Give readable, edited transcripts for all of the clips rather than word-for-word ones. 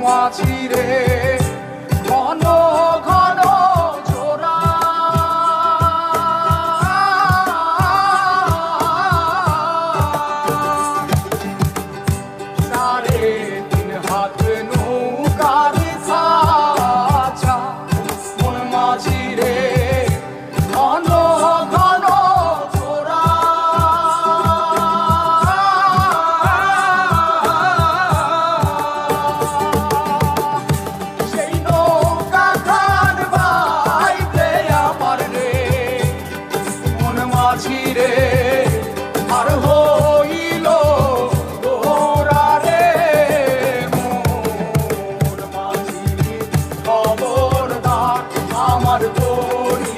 মাঝি রে ঘন ঘন জোড়া সাড়ে তিন হাত নৌকার খাঁচা মন মাঝি রে ঘন ঘন জোড়া সেই নৌকা খান বাইতে আমার রে মন মাঝি রে আর হইল গোরা রে মন মাঝি খবরদার আমার তরি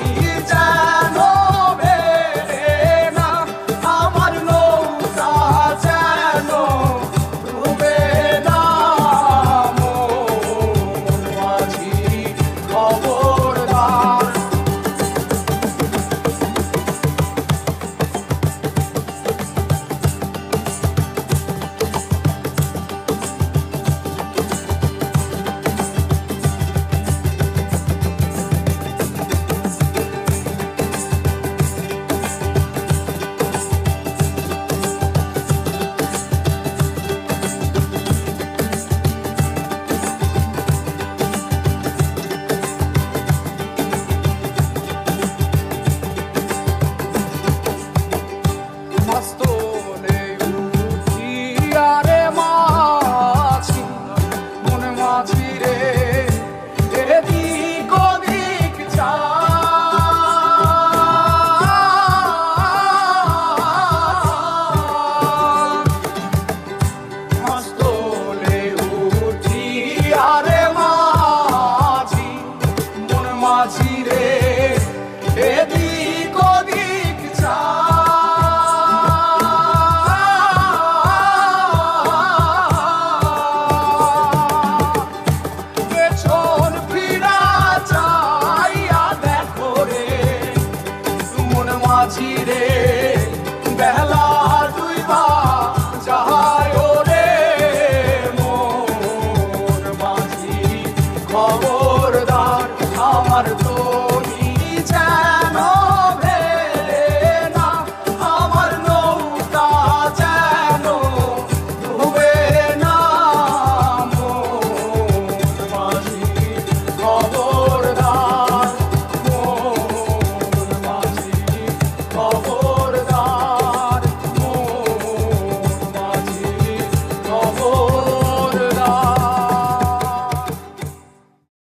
যেন বেড়ে না আমার নৌকা যেন ডুবে না মন মাঝি খবরদার মস্তলে উঠিয়া রে মাঝি মন মাঝি রে এদিক ওদিক মস্তলে উঠিয়া রে মাঝি মন মাঝি রে এদিক ওদিক পেছন ফিরা চাইয়া দেখো রে মন মাঝি রে বেলা ডুইবা যায় রে মন মাঝি খবর